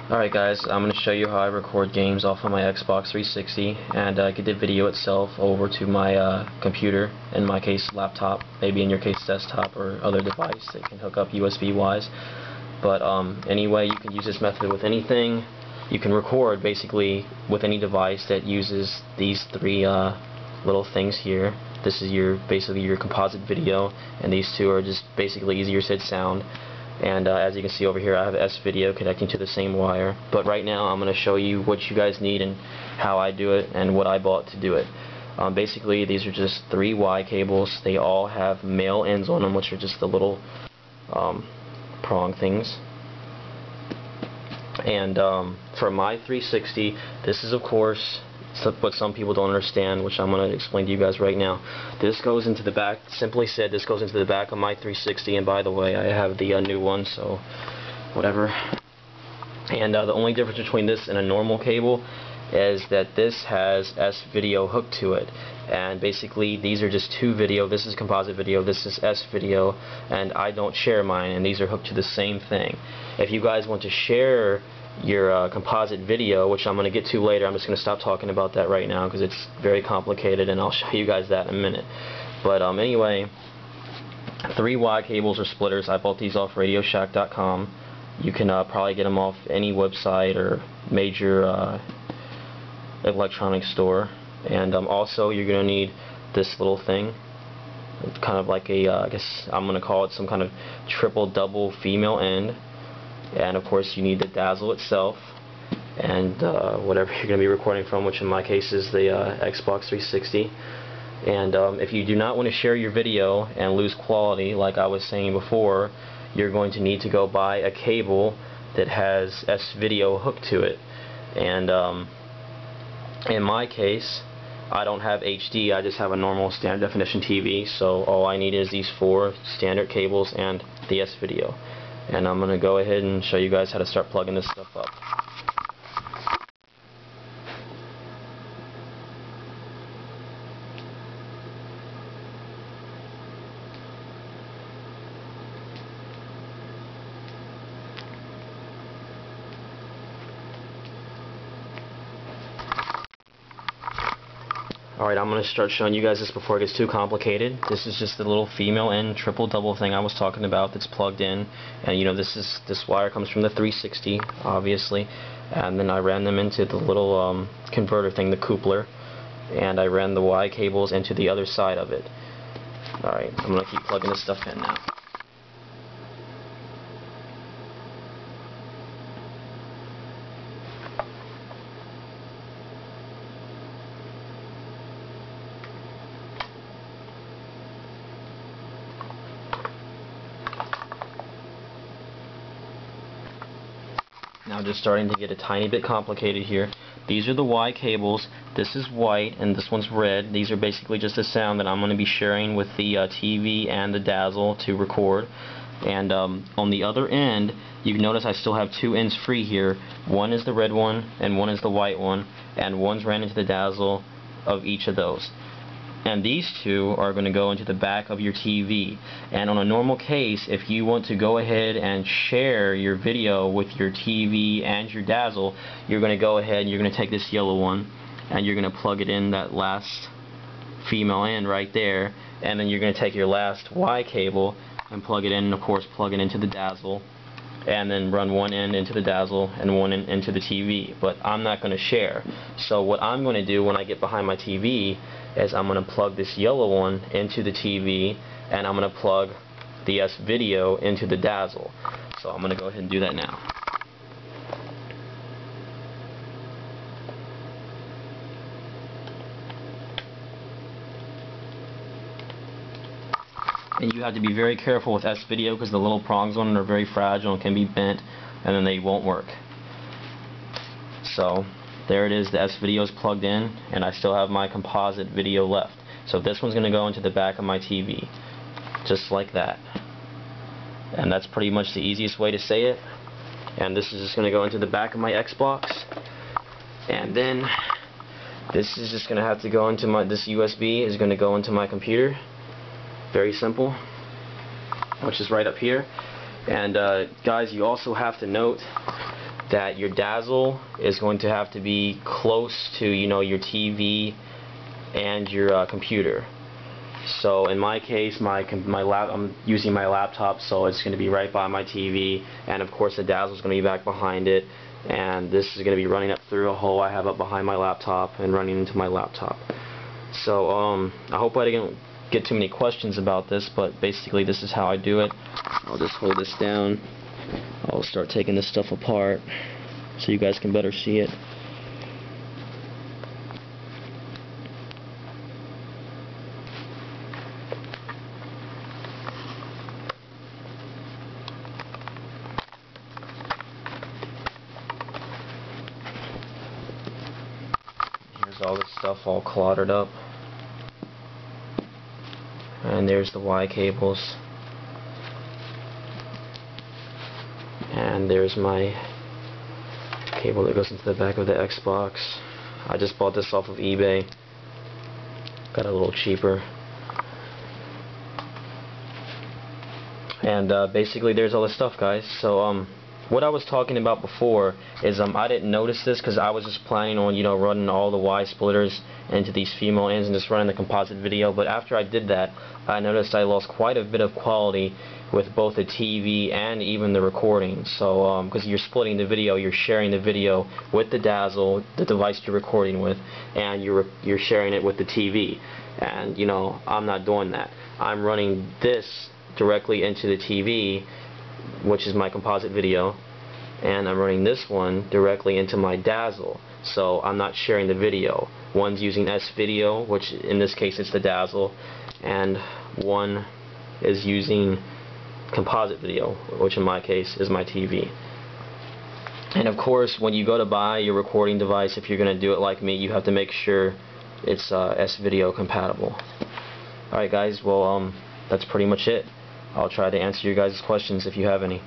Alright guys, I'm going to show you how I record games off of my Xbox 360 and get the video itself over to my computer, in my case laptop, maybe in your case desktop or other device that can hook up USB wise. But anyway, you can use this method with anything. You can record basically with any device that uses these three little things here. This is basically your composite video, and these two are just basically easier said sound. And as you can see over here, I have S-video connecting to the same wire. But right now I'm going to show you what you guys need and how I do it and what I bought to do it. Basically, these are just 3 Y cables. They all have male ends on them, which are just the little prong things. And for my 360, this is of course what some people don't understand, which I'm going to explain to you guys right now. This goes into the back, simply said, this goes into the back of my 360, and by the way, I have the new one, so whatever. And the only difference between this and a normal cable is that this has S-video hooked to it, and basically these are just 2 video. This is composite video, this is S-video, and I don't share mine, and these are hooked to the same thing. If you guys want to share your composite video, which I'm going to get to later, I'm just going to stop talking about that right now because it's very complicated, and I'll show you guys that in a minute. But anyway, 3 Y cables or splitters. I bought these off RadioShack.com. You can probably get them off any website or major electronic store. And also you're going to need this little thing. It's kind of like a, I guess I'm going to call it some kind of triple-double female end. And of course you need the dazzle itself and whatever you're going to be recording from, which in my case is the Xbox 360. And if you do not want to share your video and lose quality, like I was saying before, you're going to need to go buy a cable that has S-video hooked to it. And in my case, I don't have HD, I just have a normal standard definition TV, so all I need is these 4 standard cables and the S-video. And I'm going to go ahead and show you guys how to start plugging this stuff up. Alright, I'm going to start showing you guys this before it gets too complicated. This is just the little female end triple-double thing I was talking about that's plugged in. And you know, this wire comes from the 360, obviously. And then I ran them into the little converter thing, the coupler. And I ran the Y cables into the other side of it. Alright, I'm going to keep plugging this stuff in now. Now just starting to get a tiny bit complicated here. These are the Y cables. This is white and this one's red. These are basically just the sound that I'm going to be sharing with the TV and the dazzle to record. And on the other end, you can notice I still have 2 ends free here. One is the red one and one is the white one, and one's ran into the dazzle of each of those. And these 2 are going to go into the back of your TV. And on a normal case, if you want to go ahead and share your video with your TV and your dazzle, you're going to go ahead and you're going to take this yellow one and you're going to plug it in that last female end right there, and then you're going to take your last Y cable and plug it in, and of course plug it into the dazzle, and then run one end into the dazzle and one end into the TV. But I'm not going to share. So what I'm going to do when I get behind my TV is I'm going to plug this yellow one into the TV, and I'm going to plug the S-video into the dazzle. So I'm going to go ahead and do that now. And you have to be very careful with S-video because the little prongs on it are very fragile and can be bent, and then they won't work. So there it is, the S-video is plugged in, and I still have my composite video left. So this one's going to go into the back of my TV, just like that. And that's pretty much the easiest way to say it. And this is just going to go into the back of my Xbox. And then this is just going to have to go into this USB is going to go into my computer. Very simple, which is right up here. And guys, you also have to note that your dazzle is going to have to be close to, you know, your TV and your computer. So in my case, I'm using my laptop, so it's going to be right by my TV, and of course the dazzle is going to be back behind it, and this is going to be running up through a hole I have up behind my laptop and running into my laptop. So I hope I didn't get too many questions about this, but basically this is how I do it. I'll just hold this down. I'll start taking this stuff apart so you guys can better see it. Here's all this stuff all cluttered up. And there's the Y cables. And there's my cable that goes into the back of the Xbox. I just bought this off of eBay. Got it a little cheaper. And basically there's all this stuff, guys. So what I was talking about before is I didn't notice this because I was just planning on, you know, running all the Y splitters into these female ends and just running the composite video. But after I did that, I noticed I lost quite a bit of quality with both the TV and even the recording. So because you're splitting the video, you're sharing the video with the dazzle, the device you're recording with, and you're sharing it with the TV. And you know, I'm not doing that. I'm running this directly into the TV, which is my composite video, and I'm running this one directly into my dazzle, so I'm not sharing the video. One's using S-Video, which in this case it's the dazzle, and one is using composite video, which in my case is my TV. And of course, when you go to buy your recording device, if you're going to do it like me, you have to make sure it's S-Video compatible. Alright guys, well that's pretty much it. I'll try to answer your guys' questions if you have any.